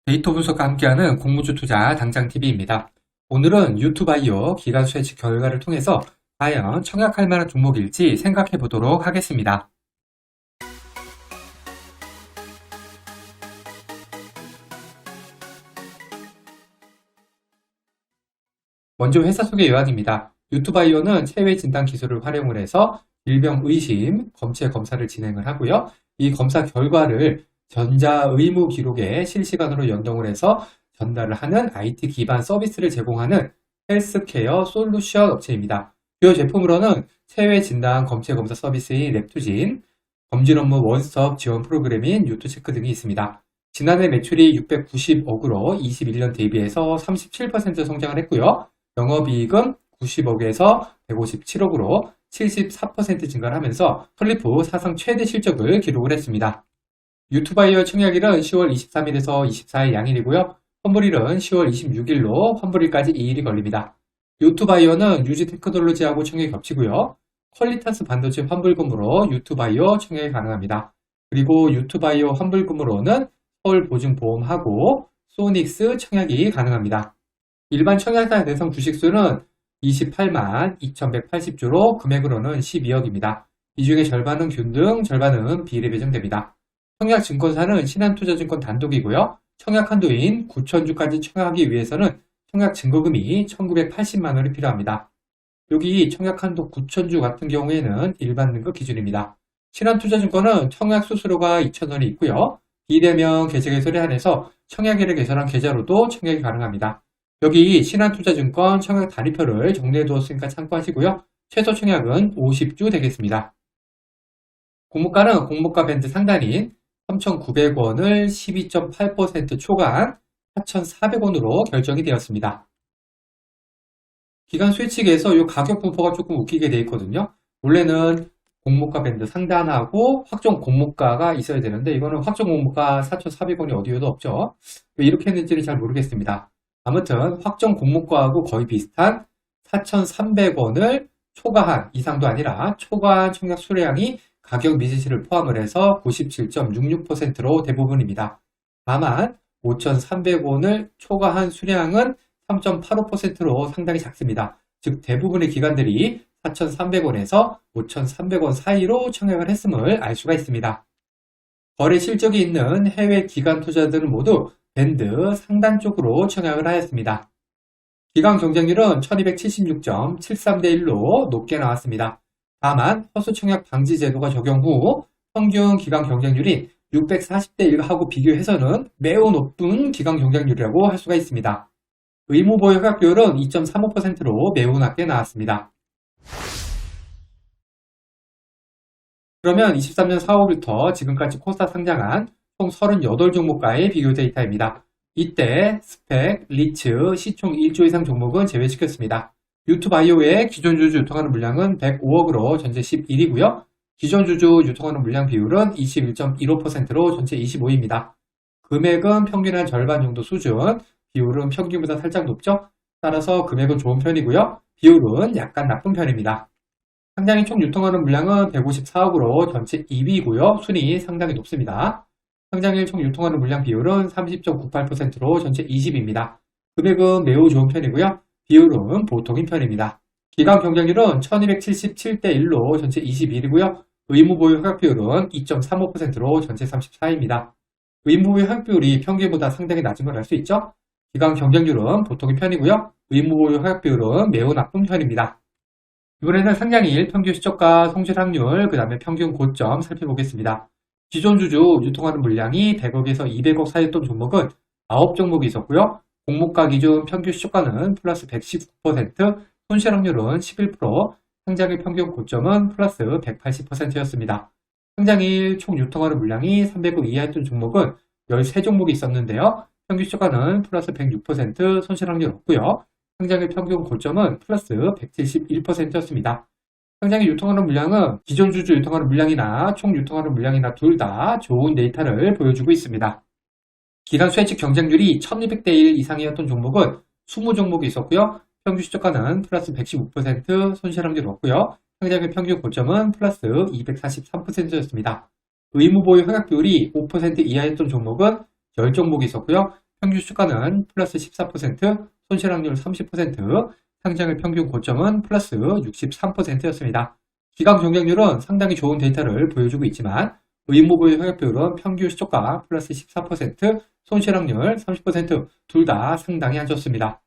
데이터 분석과 함께하는 공무주 투자 당장TV입니다. 오늘은 유튜바이오 기간 수혜치 결과를 통해서 과연 청약할 만한 종목일지 생각해 보도록 하겠습니다. 먼저 회사 소개 요약입니다. 유튜바이오는 체외 진단 기술을 활용을 해서 질병 의심, 검체 검사를 진행을 하고요. 이 검사 결과를 전자의무 기록에 실시간으로 연동을 해서 전달을 하는 IT 기반 서비스를 제공하는 헬스케어 솔루션 업체입니다. 주요 제품으로는 체외 진단 검체 검사 서비스인 랩투진, 검진 업무 원스톱 지원 프로그램인 유투체크 등이 있습니다. 지난해 매출이 690억으로 21년 대비해서 37% 성장을 했고요. 영업이익은 90억에서 157억으로 74% 증가를 하면서 설립 후 사상 최대 실적을 기록을 했습니다. 유튜바이오 청약일은 10월 23일에서 24일 양일이고요. 환불일은 10월 26일로 환불일까지 2일이 걸립니다. 유튜바이오는 유지 테크놀로지하고 청약이 겹치고요. 퀄리타스 반도체 환불금으로 유튜바이오 청약이 가능합니다. 그리고 유튜바이오 환불금으로는 서울보증보험하고 소닉스 청약이 가능합니다. 일반 청약자 대상 주식수는 28만 2180주로 금액으로는 12억입니다. 이 중에 절반은 균등, 절반은 비례 배정됩니다. 청약증권사는 신한투자증권 단독이고요. 청약 한도인 9,000주까지 청약하기 위해서는 청약 증거금이 1,980만 원이 필요합니다. 여기 청약 한도 9,000주 같은 경우에는 일반 등급 기준입니다. 신한투자증권은 청약 수수료가 2,000원이 있고요. 비대면 계좌개설에 한해서 청약일을 개설한 계좌로도 청약이 가능합니다. 여기 신한투자증권 청약 단위표를 정리해 두었으니까 참고하시고요. 최소 청약은 50주 되겠습니다. 공모가는 공모가 밴드 상단인 3,900원을 12.8% 초과한 4,400원으로 결정이 되었습니다. 기간 수혜측에서 이 가격 분포가 조금 웃기게 되어 있거든요. 원래는 공모가 밴드 상단하고 확정 공모가가 있어야 되는데 이거는 확정 공모가 4,400원이 어디에도 없죠. 왜 이렇게 했는지는 잘 모르겠습니다. 아무튼 확정 공모가하고 거의 비슷한 4,300원을 초과한 이상도 아니라 초과한 청약 수량이 가격 미지수를 포함을 해서 97.66%로 대부분입니다. 다만 5,300원을 초과한 수량은 3.85%로 상당히 작습니다. 즉 대부분의 기관들이 4,300원에서 5,300원 사이로 청약을 했음을 알 수가 있습니다. 거래 실적이 있는 해외 기관 투자들은 모두 밴드 상단 쪽으로 청약을 하였습니다. 기관 경쟁률은 1276.73대 1로 높게 나왔습니다. 다만 허수 청약 방지 제도가 적용 후 평균 기관 경쟁률인 640대 1하고 비교해서는 매우 높은 기관 경쟁률이라고 할 수가 있습니다. 의무보유 허약비율은 2.35%로 매우 낮게 나왔습니다. 그러면 23년 4월부터 지금까지 코스닥 상장한 총 38종목과의 비교 데이터입니다. 이때 스펙, 리츠, 시총 1조 이상 종목은 제외시켰습니다. 유튜바이오의 기존 주주 유통하는 물량은 105억으로 전체 11위고요. 기존 주주 유통하는 물량 비율은 21.15%로 전체 25위입니다. 금액은 평균 한 절반 정도 수준, 비율은 평균보다 살짝 높죠? 따라서 금액은 좋은 편이고요. 비율은 약간 나쁜 편입니다. 상장일 총 유통하는 물량은 154억으로 전체 2위고요. 순위 상당히 높습니다. 상장일 총 유통하는 물량 비율은 30.98%로 전체 20위입니다. 금액은 매우 좋은 편이고요. 비율은 보통인 편입니다. 기관 경쟁률은 1277대 1로 전체 21위고요. 의무보유 허약비율은 2.35%로 전체 34위입니다. 의무보유 허약비율이 평균보다 상당히 낮은 걸 알 수 있죠? 기관 경쟁률은 보통인 편이고요. 의무보유 허약비율은 매우 나쁜 편입니다. 이번에는 상장일 평균 시초가 성실 확률, 그 다음에 평균 고점 살펴보겠습니다. 기존 주주 유통하는 물량이 100억에서 200억 사이였던 종목은 9종목이 있었고요. 공모가 기준 평균 시초가는 플러스 119%, 손실 확률은 11%, 상장일 평균 고점은 플러스 180%였습니다. 상장일 총 유통하는 물량이 300억 이하였던 종목은 13종목이 있었는데요. 평균 시초가는 플러스 106%, 손실 확률 없고요. 상장일 평균 고점은 플러스 171%였습니다. 상장일 유통하는 물량은 기존 주주 유통하는 물량이나 총 유통하는 물량이나 둘 다 좋은 데이터를 보여주고 있습니다. 기간 수혜측 경쟁률이 1200대 1 이상이었던 종목은 20종목이 있었고요. 평균 시초가는 플러스 115%, 손실 확률 없고요. 상장일 평균 고점은 플러스 243%였습니다. 의무보유 허약비율이 5% 이하였던 종목은 10종목이 있었고요. 평균 주가는 플러스 14%, 손실확률 30%, 상장의 평균 고점은 플러스 63%였습니다. 기관 경쟁률은 상당히 좋은 데이터를 보여주고 있지만 의무보유 효율은 평균 시초가 플러스 14%, 손실확률 30% 둘 다 상당히 안 좋습니다.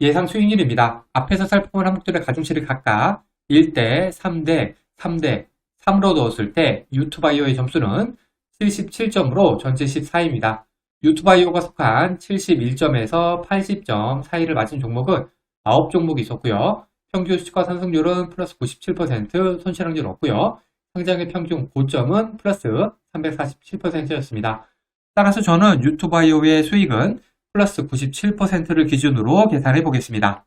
예상 수익률입니다. 앞에서 살펴본 항목들의 가중치를 각각 1대, 3대, 3대, 3으로 넣었을 때 유투바이오의 점수는 77점으로 전체 14입니다. 유투바이오가 속한 71점에서 80점 사이를 맞은 종목은 9종목이 있었고요. 평균 시가 상승률은 플러스 97%, 손실확률 없고요. 상장의 평균 고점은 플러스 347%였습니다. 따라서 저는 유투바이오의 수익은 플러스 97%를 기준으로 계산해 보겠습니다.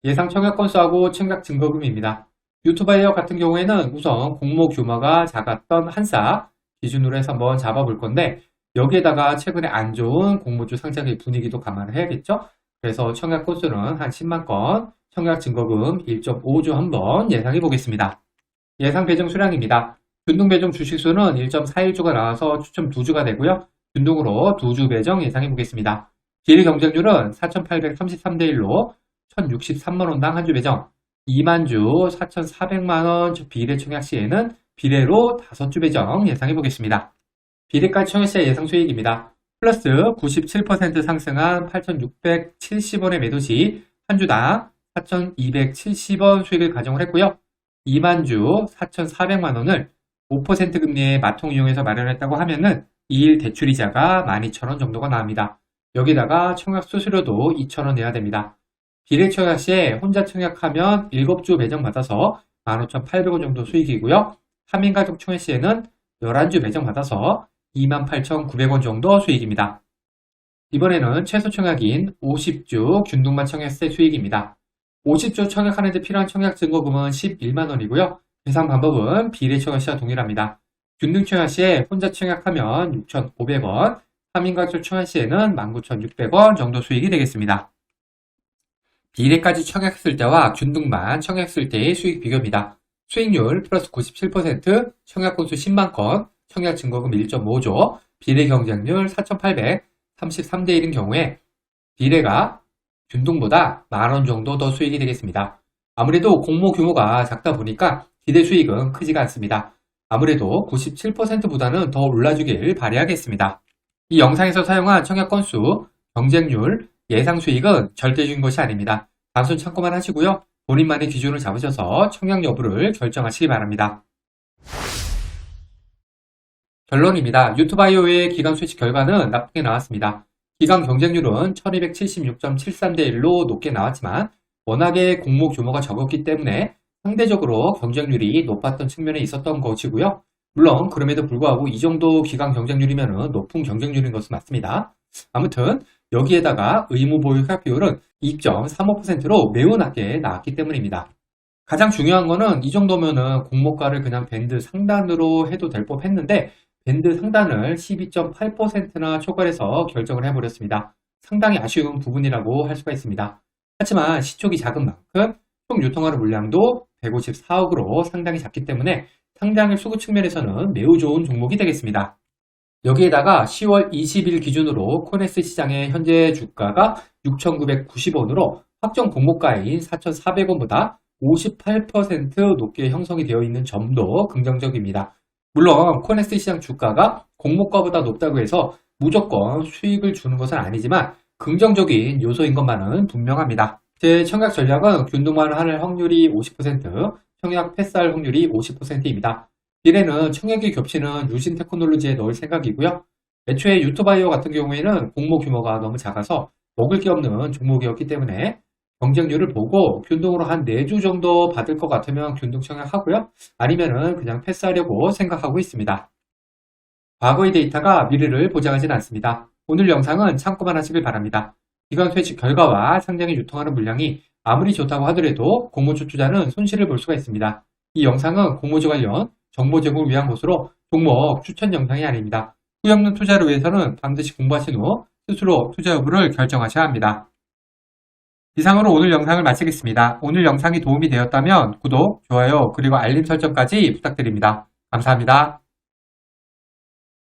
예상 청약 건수하고 청약 증거금입니다. 유투바이오 같은 경우에는 우선 공모 규모가 작았던 한사 기준으로 해서 한번 잡아볼 건데 여기에다가 최근에 안 좋은 공모주 상장의 분위기도 감안을 해야겠죠? 그래서 청약 건수는 한 10만 건, 청약 증거금 1.5조 한번 예상해 보겠습니다. 예상 배정 수량입니다. 균등 배정 주식수는 1.41주가 나와서 추첨 2주가 되고요. 균등으로 2주 배정 예상해 보겠습니다. 비례 경쟁률은 4,833대 1로 1,063만원당 한 주 배정, 2만주 4,400만원 비례 청약 시에는 비례로 5주 배정 예상해 보겠습니다. 비례가치 청약 시의 예상 수익입니다. 플러스 97% 상승한 8,670원의 매도 시 한 주당 4,270원 수익을 가정을 했고요. 2만주 4,400만원을 5% 금리의 마통 이용해서 마련했다고 하면은 2일 대출이자가 12,000원 정도가 나옵니다. 여기다가 청약 수수료도 2,000원 내야 됩니다. 비례 청약 시에 혼자 청약하면 7주 배정받아서 15,800원 정도 수익이고요. 3인 가족 청약 시에는 11주 배정받아서 28,900원 정도 수익입니다. 이번에는 최소 청약인 50주 균등만 청약세 수익입니다. 50주 청약하는 데 필요한 청약 증거금은 11만원이고요. 계산 방법은 비례 청약 시와 동일합니다. 균등 청약 시에 혼자 청약하면 6,500원, 3인 가족 청약 시에는 19,600원 정도 수익이 되겠습니다. 비례까지 청약했을 때와 균등만 청약했을 때의 수익 비교입니다. 수익률 플러스 97%, 청약 건수 10만 건, 청약 증거금 1.5조, 비례 경쟁률 4,833대 1인 경우에 비례가 균등보다 만원 정도 더 수익이 되겠습니다. 아무래도 공모 규모가 작다 보니까 기대 수익은 크지가 않습니다. 아무래도 97%보다는 더 올라주길 바라야겠습니다. 이 영상에서 사용한 청약 건수, 경쟁률, 예상 수익은 절대적인 것이 아닙니다. 단순 참고만 하시고요. 본인만의 기준을 잡으셔서 청약 여부를 결정하시기 바랍니다. 결론입니다. 유투바이오의 기간 수치 결과는 나쁘게 나왔습니다. 기간 경쟁률은 1276.73대 1로 높게 나왔지만 워낙에 공모 규모가 적었기 때문에 상대적으로 경쟁률이 높았던 측면에 있었던 것이고요. 물론 그럼에도 불구하고 이 정도 기간 경쟁률이면 높은 경쟁률인 것은 맞습니다. 아무튼 여기에다가 의무보유 효약 비율은 2.35%로 매우 낮게 나왔기 때문입니다. 가장 중요한 거는 이 정도면은 공모가를 그냥 밴드 상단으로 해도 될 법했는데 밴드 상단을 12.8%나 초과해서 결정을 해버렸습니다. 상당히 아쉬운 부분이라고 할 수가 있습니다. 하지만 시총이 작은 만큼 총 유통하는 물량도 154억으로 상당히 작기 때문에 상장의 수급 측면에서는 매우 좋은 종목이 되겠습니다. 여기에다가 10월 20일 기준으로 코넥스 시장의 현재 주가가 6,990원으로 확정 공모가인 4,400원보다 58% 높게 형성이 되어 있는 점도 긍정적입니다. 물론 코넥스 시장 주가가 공모가보다 높다고 해서 무조건 수익을 주는 것은 아니지만 긍정적인 요소인 것만은 분명합니다. 제 청약 전략은 균등만 할 확률이 50%, 청약 패스할 확률이 50%입니다. 미래는 청약이 겹치는 유진 테크놀로지에 넣을 생각이고요. 애초에 유투바이오 같은 경우에는 공모 규모가 너무 작아서 먹을 게 없는 종목이었기 때문에 경쟁률을 보고 균등으로 한 4주 정도 받을 것 같으면 균등 청약하고요. 아니면은 그냥 패스하려고 생각하고 있습니다. 과거의 데이터가 미래를 보장하지는 않습니다. 오늘 영상은 참고만 하시길 바랍니다. 기관 퇴직 결과와 상장에 유통하는 물량이 아무리 좋다고 하더라도 공모주 투자는 손실을 볼 수가 있습니다. 이 영상은 공모주 관련 정보 제공을 위한 것으로 종목 추천 영상이 아닙니다. 후없는 투자를 위해서는 반드시 공부하신 후 스스로 투자 여부를 결정하셔야 합니다. 이상으로 오늘 영상을 마치겠습니다. 오늘 영상이 도움이 되었다면 구독, 좋아요, 그리고 알림 설정까지 부탁드립니다. 감사합니다.